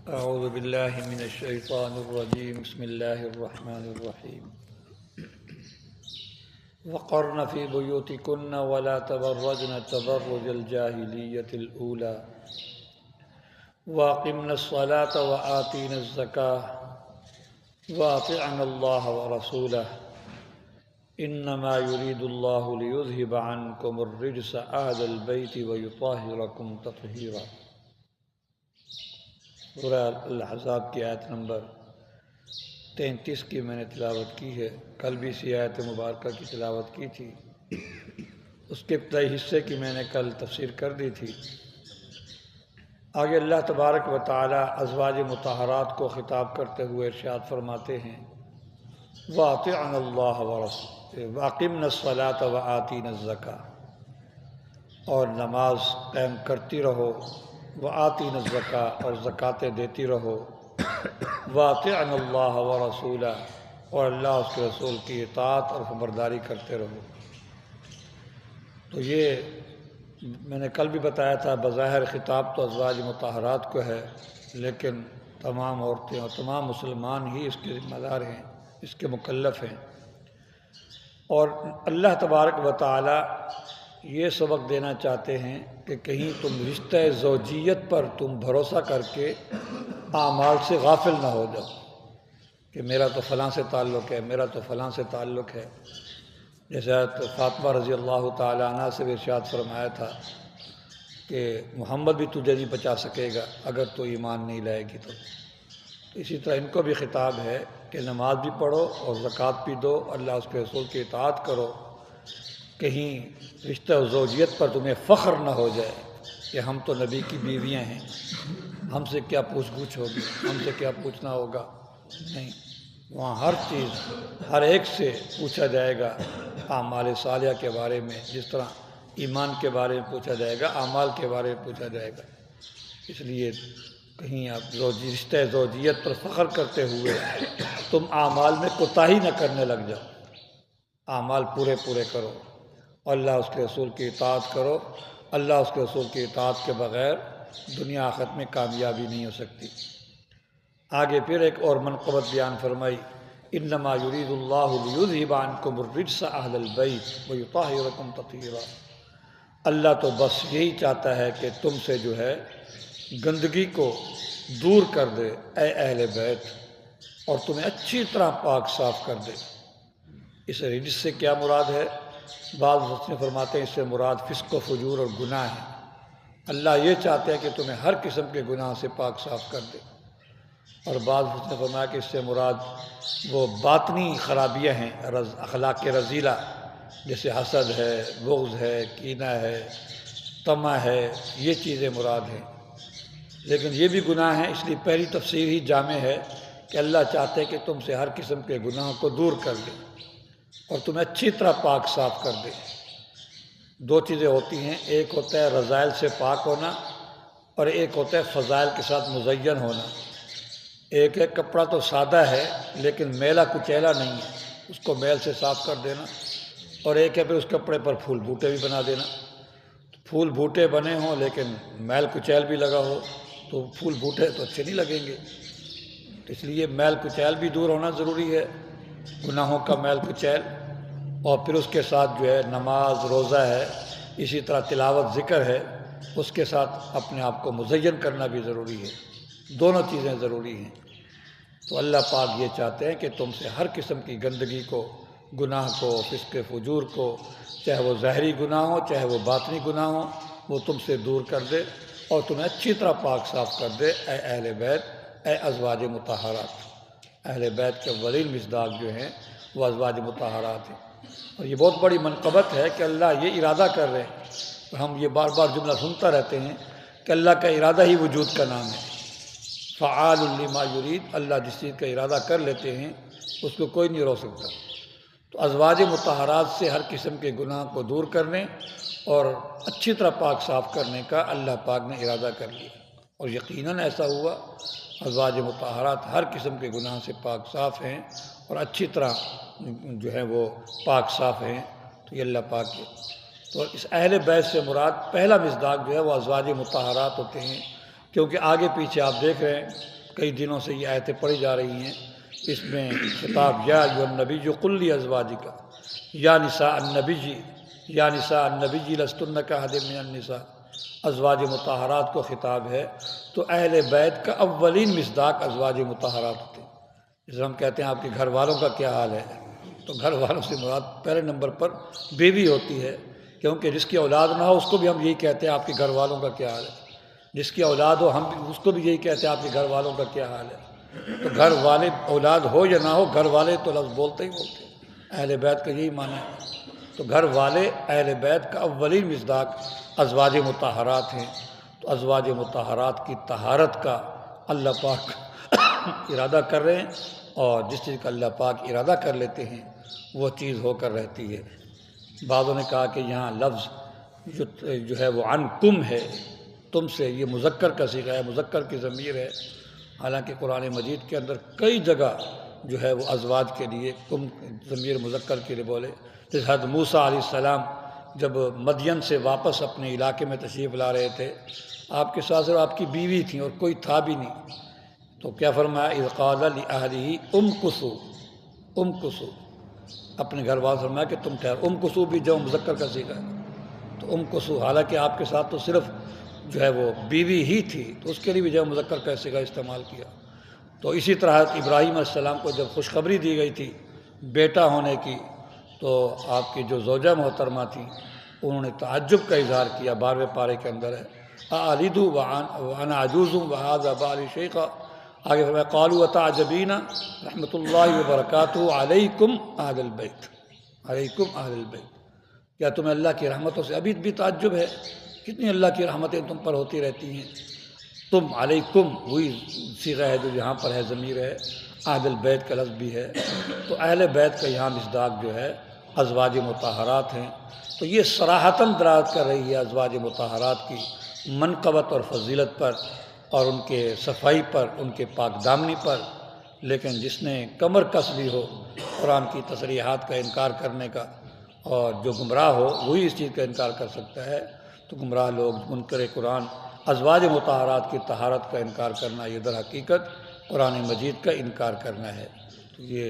اعوذ باللہ من الشیطان الرجیم بسم اللہ الرحمن الرحیم وقرن فی بیوتکن ولا تبرجن تبرج الجاہلیۃ الاولی واقمن الصلاۃ وآتین الزکاۃ واطعن اللہ ورسولہ انما یرید اللہ لیذہب عنکم الرجس اہل البیت ویطہرکم تطہیرا۔ سورہ الاحزاب کی آیت نمبر 33 کی میں نے تلاوت کی ہے۔ کل بھی اسی آیت مبارکہ کی تلاوت کی تھی۔ اس کے ابتدائی حصے کی میں نے کل تفسیر کر دی تھی۔ آگے اللہ تبارک و تعالی ازواج مطہرات کو خطاب کرتے ہوئے ارشاد فرماتے ہیں وَأَطِعْنَ اللَّهَ وَرَسُولَهُ وَأَقِمْنَ الصَّلَاةَ وَآتِينَ الزَّكَاةَ، اور نماز قائم کرتی رہو، وآتین الزکاۃ، اور زکاتیں دیتی رہو، واطعن اللہ ورسولہ، اور اللہ اس کے رسول کی اطاعت اور فرمانبرداری کرتے رہو۔ تو یہ میں نے کل بھی بتایا تھا، بظاہر خطاب تو ازواج مطہرات کو ہے، لیکن تمام عورتیں اور تمام مسلمان ہی اس کے ذمہ دار ہیں، اس کے مکلف ہیں۔ اور اللہ تبارک و تعالی یہ سبق دینا چاہتے ہیں کہ کہیں تم رشتہ زوجیت پر تم بھروسہ کر کے اعمال سے غافل نہ ہو جاؤ کہ میرا تو فلاں سے تعلق ہے، میرا تو فلاں سے تعلق ہے۔ جیسے فاطمہ رضی اللہ تعالی عنہ سے بھی ارشاد فرمایا تھا کہ محمد بھی تجھے نہیں بچا سکے گا اگر تو ایمان نہیں لائے گی تو۔ اسی طرح ان کو بھی خطاب ہے کہ نماز بھی پڑھو اور زکوٰۃ بھی دو، اللہ اس کے رسول کی اطاعت کرو، کہیں رشتہ و زوجیت پر تمہیں فخر نہ ہو جائے کہ ہم تو نبی کی بیویاں ہیں، ہم سے کیا پوچھ گچھ ہوگی، ہم سے کیا پوچھنا ہوگا۔ نہیں، وہاں ہر چیز ہر ایک سے پوچھا جائے گا اعمال صالحہ کے بارے میں، جس طرح ایمان کے بارے میں پوچھا جائے گا، اعمال کے بارے میں پوچھا جائے گا۔ اس لیے کہیں آپ رشتہ زوجیت پر فخر کرتے ہوئے تم اعمال میں کوتاہی نہ کرنے لگ جاؤ، اعمال پورے پورے کرو، اللہ اس کے رسول کی اطاعت کرو۔ اللہ اس کے رسول کی اطاعت کے بغیر دنیا آخرت میں کامیابی نہیں ہو سکتی۔ آگے پھر ایک اور منقبت بیان فرمائی انما یرید اللہ لیذہب عنکم الرجس اہل البیت ویطہرکم تطہیرا۔ اللہ تو بس یہی چاہتا ہے کہ تم سے جو ہے گندگی کو دور کر دے اے اہل بیت، اور تمہیں اچھی طرح پاک صاف کر دے۔ اس رجس سے کیا مراد ہے؟ بعض مفسرین فرماتے ہیں اس سے مراد فسق و فجور اور گناہ ہے۔ اللہ یہ چاہتے ہیں کہ تمہیں ہر قسم کے گناہ سے پاک صاف کر دے۔ اور بعض مفسرین نے فرمایا کہ اس سے مراد وہ باطنی خرابیاں ہیں، اخلاق رذیلہ، جیسے حسد ہے، بغض ہے، کینہ ہے، طمع ہے، یہ چیزیں مراد ہیں۔ لیکن یہ بھی گناہ ہیں، اس لیے پہلی تفسیر ہی جامع ہے کہ اللہ چاہتے ہیں کہ تم سے ہر قسم کے گناہوں کو دور کر دے اور تمہیں اچھی طرح پاک صاف کر دے۔ دو چیزیں ہوتی ہیں، ایک ہوتا ہے رذائل سے پاک ہونا، اور ایک ہوتا ہے فضائل کے ساتھ مزین ہونا۔ ایک ہے کپڑا تو سادہ ہے لیکن میلا کچیلا نہیں ہے، اس کو میل سے صاف کر دینا، اور ایک ہے پھر اس کپڑے پر پھول بوٹے بھی بنا دینا۔ پھول بوٹے بنے ہوں لیکن میل کچیل بھی لگا ہو تو پھول بوٹے تو اچھے نہیں لگیں گے۔ اس لیے میل کچیل بھی دور ہونا ضروری ہے، گناہوں کا میل کچیل، اور پھر اس کے ساتھ جو ہے نماز روزہ ہے، اسی طرح تلاوت ذکر ہے، اس کے ساتھ اپنے آپ کو مزین کرنا بھی ضروری ہے۔ دونوں چیزیں ضروری ہیں۔ تو اللہ پاک یہ چاہتے ہیں کہ تم سے ہر قسم کی گندگی کو، گناہ کو، فسق فجور کو، چاہے وہ ظاہری گناہ ہو چاہے وہ باطنی گناہ ہو، وہ تم سے دور کر دے اور تمہیں اچھی طرح پاک صاف کر دے اے اہل بیت، اے ازواج مطہرات۔ اہل بیت کے اولین مصداق جو ہیں وہ ازواج مطہرات ہیں۔ اور یہ بہت بڑی منقبت ہے کہ اللہ یہ ارادہ کر رہے ہیں۔ ہم یہ بار بار جملہ سنتا رہتے ہیں کہ اللہ کا ارادہ ہی وجود کا نام ہے۔ فعال لما یرید، اللہ جس چیز کا ارادہ کر لیتے ہیں اس کو کوئی نہیں روک سکتا۔ تو ازواج مطہرات سے ہر قسم کے گناہ کو دور کرنے اور اچھی طرح پاک صاف کرنے کا اللہ پاک نے ارادہ کر لیا، اور یقیناً ایسا ہوا۔ ازواج مطہرات ہر قسم کے گناہ سے پاک صاف ہیں اور اچھی طرح جو ہے وہ پاک صاف ہیں۔ تو یہ اللہ پاک ہے۔ تو اس اہل بیت سے مراد پہلا مصداق جو ہے وہ ازواج مطہرات ہوتے ہیں، کیونکہ آگے پیچھے آپ دیکھ رہے ہیں کئی دنوں سے یہ آیتیں پڑھی جا رہی ہیں، اس میں خطاب یا ایھا النبی قل لازواجک یا نساء النبی یا نساء النبی لستن کاحد من النساء، ازواج مطہرات کو خطاب ہے۔ تو اہل بیت کا اولین مصداق ازواج مطہرات ہوتے ہیں۔ جیسے ہم کہتے ہیں آپ کے گھر والوں کا کیا حال ہے، تو گھر والوں سے مراد پہلے نمبر پر بیوی ہوتی ہے، کیونکہ جس کی اولاد نہ ہو اس کو بھی ہم یہی کہتے ہیں آپ کے گھر والوں کا کیا حال ہے، جس کی اولاد ہو ہم بھی اس کو بھی یہی کہتے ہیں آپ کے گھر والوں کا کیا حال ہے۔ تو گھر والے اولاد ہو یا نہ ہو، گھر والے تو لفظ بولتے ہی بولتے ہیں، اہل بیت کا یہی معنی ہے۔ تو گھر والے اہل بیت کا اولین مصداق ازواج مطہرات ہیں۔ تو ازواج مطہرات کی طہارت کا اللہ پاک ارادہ کر رہے ہیں، اور جس چیز کا اللہ پاک ارادہ کر لیتے ہیں وہ چیز ہو کر رہتی ہے۔ بعضوں نے کہا کہ یہاں لفظ جو ہے وہ عنکم ہے، تم سے، یہ مذکر کا صیغہ ہے، مذکر کی ضمیر ہے، حالانکہ قرآن مجید کے اندر کئی جگہ جو ہے وہ ازواج کے لیے کم ضمیر مذکر کے لیے بولے۔ جیسے حضرت موسیٰ علیہ السلام جب مدین سے واپس اپنے علاقے میں تشریف لا رہے تھے، آپ کے ساتھ صرف آپ کی بیوی تھیں اور کوئی تھا بھی نہیں، تو کیا فرمایا، اذ قال لأہلہ امکثوا، اپنے گھر والوں سے فرمایا کہ تم ٹھہرو۔ امکثوا بھی جمع مذکر کا صیغہ ہے، تو امکثوا، حالانکہ آپ کے ساتھ تو صرف جو ہے وہ بیوی ہی تھی، تو اس کے لیے بھی جمع مذکر کا صیغہ استعمال کیا۔ تو اسی طرح حضرت ابراہیم علیہ السلام کو جب خوشخبری دی گئی تھی بیٹا ہونے کی، تو آپ کی جو زوجہ محترمہ تھیں انہوں نے تعجب کا اظہار کیا، 12ویں پارے کے اندر ہے، اَأَلِدُ وَأَنَا عَجُوزٌ وَهَذَا بَعْلِي شَيْخًا، آگے فرمایا قَالُوا وَتَعْجَبِينَ رحمۃ اللہ وبرکاتہ علیکم اہل البیت، علیکم اہل البیت، کیا تمہیں اللہ کی رحمتوں سے ابھی بھی تعجب ہے؟ کتنی اللہ کی رحمتیں تم پر ہوتی رہتی ہیں۔ تم، علیکم وہی صیغہ ہے جو یہاں پر ہے، ضمیر ہے، اہل البیت کا لفظ بھی ہے، تو اہل بیت کا یہاں مصداق جو ہے ازواج مطہرات ہیں۔ تو یہ صراحتاً دلالت کر رہی ہے ازواج مطہرات کی منقبت اور فضیلت پر، اور ان کے صفائی پر، ان کے پاک دامنی پر۔ لیکن جس نے کمر کس لی ہو قرآن کی تصریحات کا انکار کرنے کا، اور جو گمراہ ہو وہی اس چیز کا انکار کر سکتا ہے، تو گمراہ لوگ، منکر قرآن، ازواج مطہرات کی طہارت کا انکار کرنا، یہ در حقیقت قرآن مجید کا انکار کرنا ہے۔ تو یہ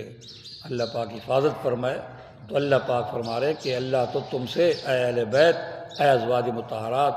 اللہ پاک حفاظت فرمائے۔ تو اللہ پاک فرما رہے کہ اللہ تو تم سے، اے اہل بیت، اے ازواج مطہرات،